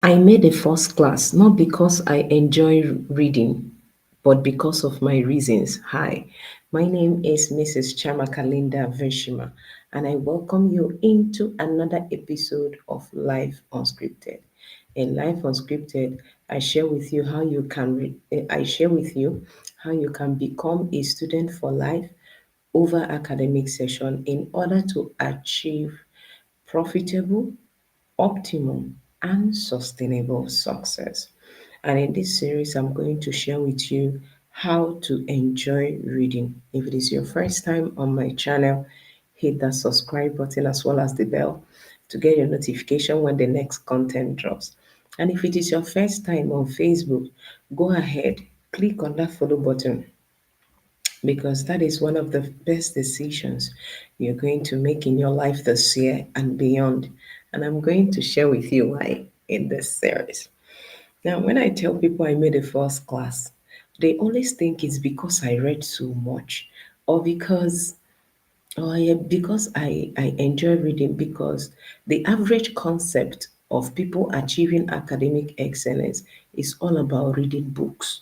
I made a first class not because I enjoy reading, but because of my reasons. Hi, my name is Mrs. 𝗟𝗏𝗪𝗓𝗂, and I welcome you into another episode of Life Unscripted. In Life Unscripted, I share with you how you can become a student for life over academic session in order to achieve profitable, optimum, and sustainable success. And in this series, I'm going to share with you how to enjoy reading. If it is your first time on my channel, hit that subscribe button as well as the bell to get your notification when the next content drops. And if it is your first time on Facebook, go ahead, click on that follow button because that is one of the best decisions you're going to make in your life this year and beyond. And I'm going to share with you why in this series. Now, when I tell people I made a first class, they always think it's because I read so much or because I enjoy reading, because the average concept of people achieving academic excellence is all about reading books.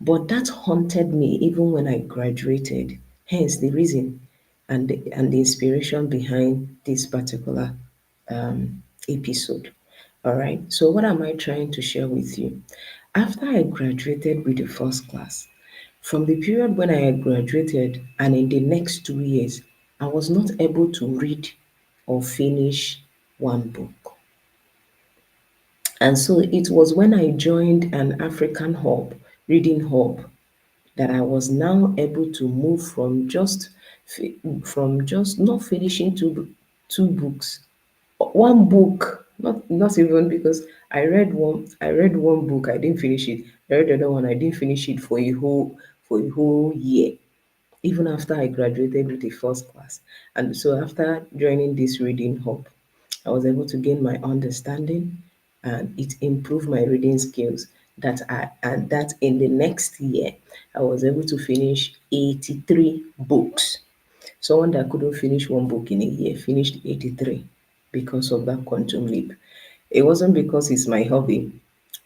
But that haunted me even when I graduated. Hence the reason and the inspiration behind this particular episode. All right. So what am I trying to share with you? After I graduated with the first class, from the period when I had graduated and in the next 2 years, I was not able to read or finish one book. And so it was when I joined an African hub, reading hub, that I was now able to move from just not finishing two books, one book, not even, because I read one book, I didn't finish it. I read the other one, I didn't finish it for a whole year, even after I graduated with the first class. And so after joining this reading hub, I was able to gain my understanding and it improved my reading skills. That in the next year I was able to finish 83 books. Someone that couldn't finish one book in a year finished 83 because of that quantum leap. It wasn't because it's my hobby,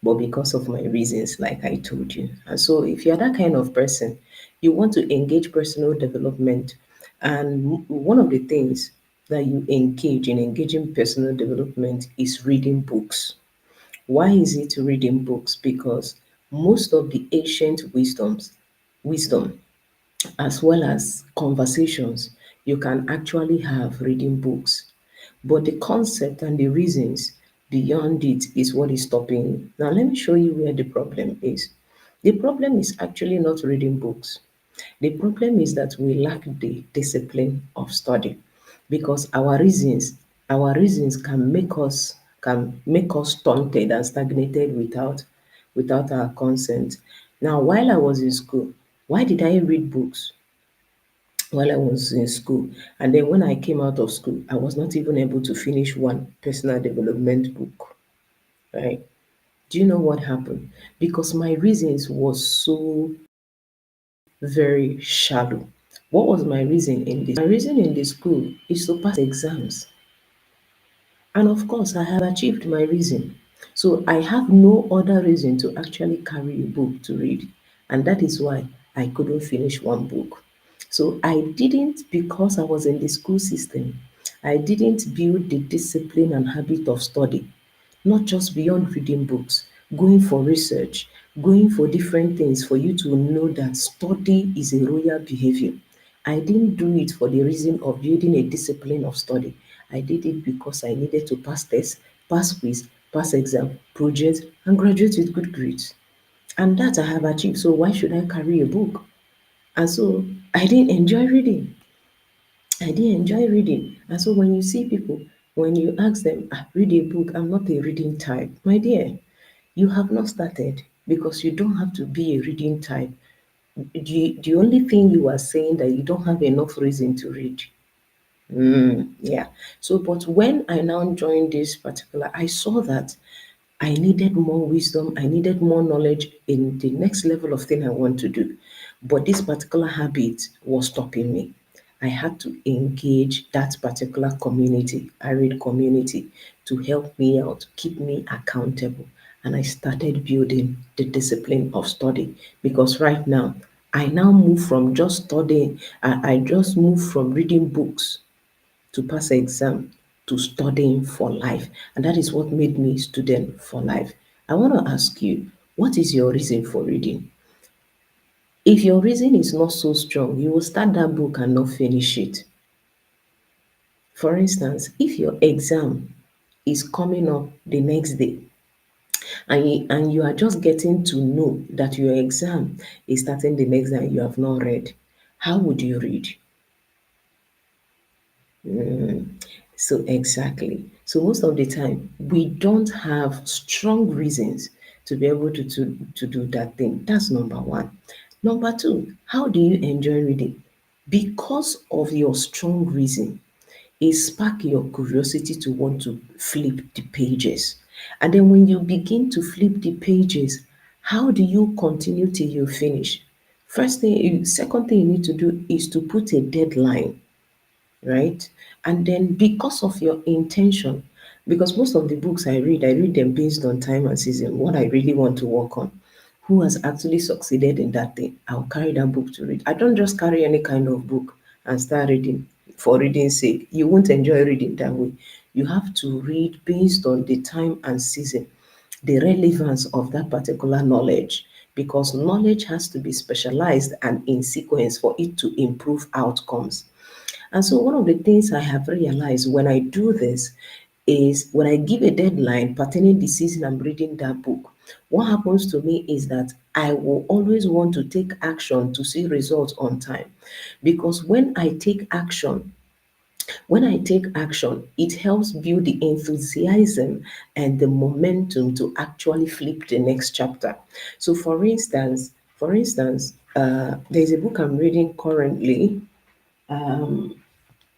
but because of my reasons, like I told you. And so, if you're that kind of person, you want to engage personal development. And one of the things that you engage in engaging personal development is reading books. Why is it reading books? Because most of the ancient wisdom as well as conversations you can actually have reading books. But the concept and the reasons beyond it is what is stopping you. Now, let me show you where the problem is. The problem is actually not reading books. The problem is that we lack the discipline of study because our reasons can make us stunted and stagnated without our consent. Now, while I was in school, why did I read books? While I was in school. And then when I came out of school, I was not even able to finish one personal development book, right? Do you know what happened? Because my reasons was so very shallow. What was my reason in this? My reason in the school is to pass exams. And of course, I have achieved my reason. So I have no other reason to actually carry a book to read. And that is why I couldn't finish one book. So I didn't, because I was in the school system, I didn't build the discipline and habit of study, not just beyond reading books, going for research, going for different things for you to know that study is a royal behavior. I didn't do it for the reason of building a discipline of study. I did it because I needed to pass tests, pass quiz, pass exam, project, and graduate with good grades. And that I have achieved. So why should I carry a book? And so I didn't enjoy reading. I didn't enjoy reading. And so when you see people, when you ask them, read a book, I'm not a reading type. My dear, you have not started because you don't have to be a reading type. The only thing you are saying that you don't have enough reason to read. Yeah. So, but when I now joined this particular, I saw that I needed more wisdom, I needed more knowledge in the next level of thing I want to do. But this particular habit was stopping me. I had to engage that particular community, IRID community, to help me out, keep me accountable. And I started building the discipline of study, because right now, I now move from just studying, I just move from reading books to pass exam to studying for life. And that is what made me student for life. I want to ask you, what is your reason for reading? If your reason is not so strong, you will start that book and not finish it. For instance, if your exam is coming up the next day, and you are just getting to know that your exam is starting the next day and you have not read, how would you read? So exactly. So most of the time, we don't have strong reasons to be able to do that thing. That's number one. Number two, how do you enjoy reading? Because of your strong reason, it spark your curiosity to want to flip the pages. And then when you begin to flip the pages, how do you continue till you finish? Second thing you need to do is to put a deadline, right? And then because of your intention, because most of the books I read them based on time and season, what I really want to work on, who has actually succeeded in that thing. I'll carry that book to read. I don't just carry any kind of book and start reading for reading's sake. You won't enjoy reading that way. You have to read based on the time and season, the relevance of that particular knowledge, because knowledge has to be specialized and in sequence for it to improve outcomes. And so one of the things I have realized when I do this is when I give a deadline pertaining the season I'm reading that book, what happens to me is that I will always want to take action to see results on time. Because when I take action, it helps build the enthusiasm and the momentum to actually flip the next chapter. So for instance, there's a book I'm reading currently,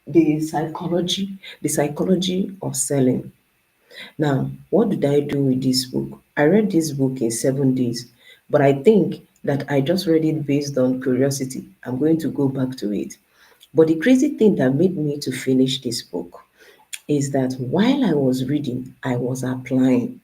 the psychology of selling. Now, what did I do with this book? I read this book in 7 days, but I think that I just read it based on curiosity. I'm going to go back to it. But the crazy thing that made me to finish this book is that while I was reading, I was applying.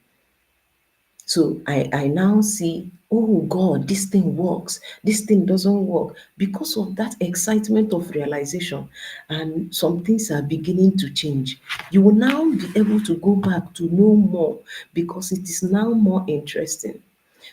So I now see, oh God, this thing works, this thing doesn't work. Because of that excitement of realization, and some things are beginning to change. You will now be able to go back to know more because it is now more interesting.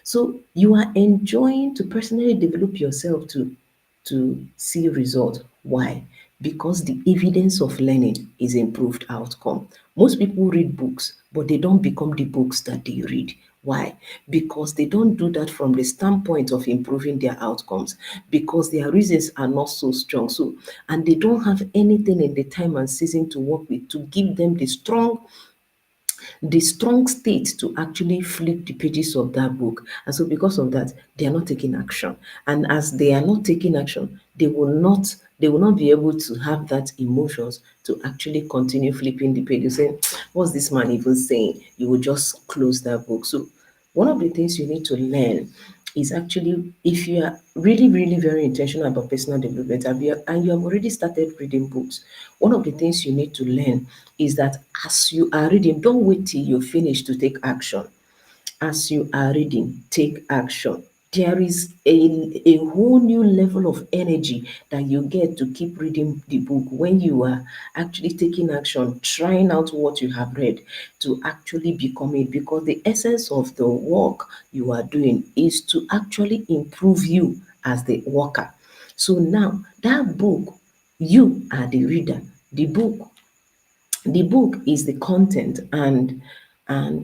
So you are enjoying to personally develop yourself to see result. Why? Because the evidence of learning is improved outcome. Most people read books, but they don't become the books that they read. Why? Because they don't do that from the standpoint of improving their outcomes, because their reasons are not so strong. So, and they don't have anything in the time and season to work with to give them the strong state to actually flip the pages of that book. And so because of that, they are not taking action. And as they are not taking action, they will not be able to have that emotions to actually continue flipping the pages, saying, what's this man even saying? You will just close that book. So one of the things you need to learn is actually, if you are really, really very intentional about personal development and you have already started reading books, one of the things you need to learn is that as you are reading, don't wait till you finish to take action. As you are reading, take action. There is a whole new level of energy that you get to keep reading the book when you are actually taking action, trying out what you have read to actually become it. Because the essence of the work you are doing is to actually improve you as the worker. So now, that book, you are the reader. The book is the content, and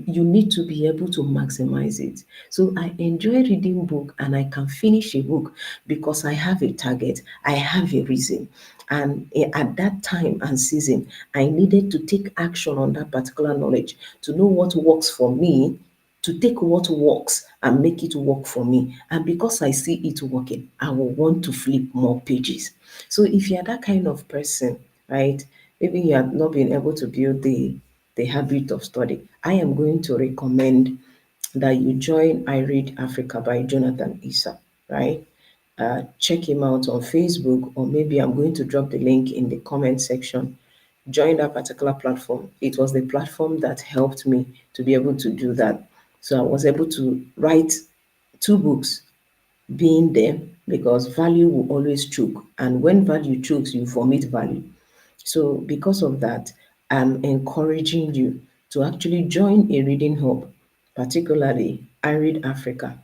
you need to be able to maximize it. So I enjoy reading book, and I can finish a book because I have a target, I have a reason. And at that time and season, I needed to take action on that particular knowledge to know what works for me, to take what works and make it work for me. And because I see it working, I will want to flip more pages. So if you're that kind of person, right, maybe you have not been able to build the habit of study, I am going to recommend that you join I Read Africa by Jonathan Issa, right? check him out on Facebook, or maybe I'm going to drop the link in the comment section. Join that particular platform. It was the platform that helped me to be able to do that. So I was able to write 2 books being there, because value will always choke. And when value chokes, you vomit value. So because of that, I'm encouraging you to actually join a reading hub, particularly I Read Africa.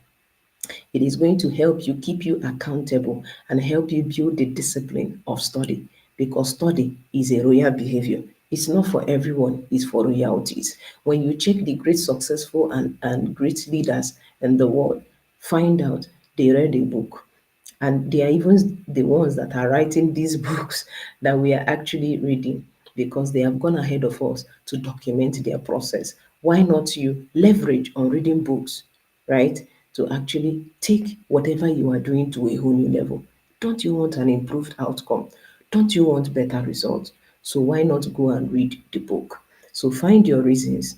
It is going to help you, keep you accountable, and help you build the discipline of study, because study is a royal behavior. It's not for everyone, it's for royalties. When you check the great successful and great leaders in the world, find out they read a book. And they are even the ones that are writing these books that we are actually reading, because they have gone ahead of us to document their process. Why not you leverage on reading books, right? To actually take whatever you are doing to a whole new level. Don't you want an improved outcome? Don't you want better results? So why not go and read the book? So find your reasons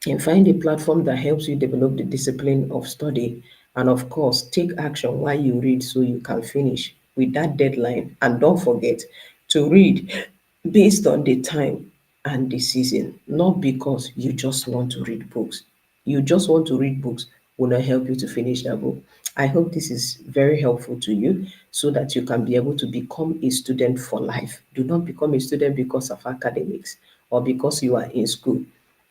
and find a platform that helps you develop the discipline of study, and of course take action while you read so you can finish with that deadline. And don't forget to read based on the time and the season, not because you just want to read books. You just want to read books will not help you to finish that book. I hope this is very helpful to you, so that you can be able to become a student for life. Do not become a student because of academics or because you are in school.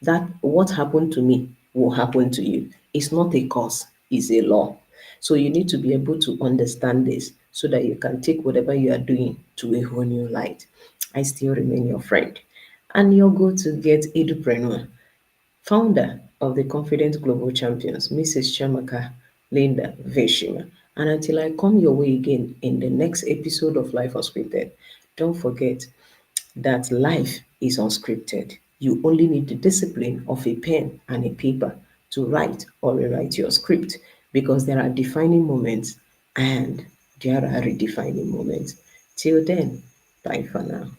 That what happened to me will happen to you. It's not a cause, it's a law. So you need to be able to understand this so that you can take whatever you are doing to a whole new light. I still remain your friend and your go-to get edupreneur, founder of the Confident Global Champions, Mrs. Chiamaka Linda Veshima. And until I come your way again in the next episode of Life Unscripted, don't forget that life is unscripted. You only need the discipline of a pen and a paper to write or rewrite your script, because there are defining moments and there are redefining moments. Till then, bye for now.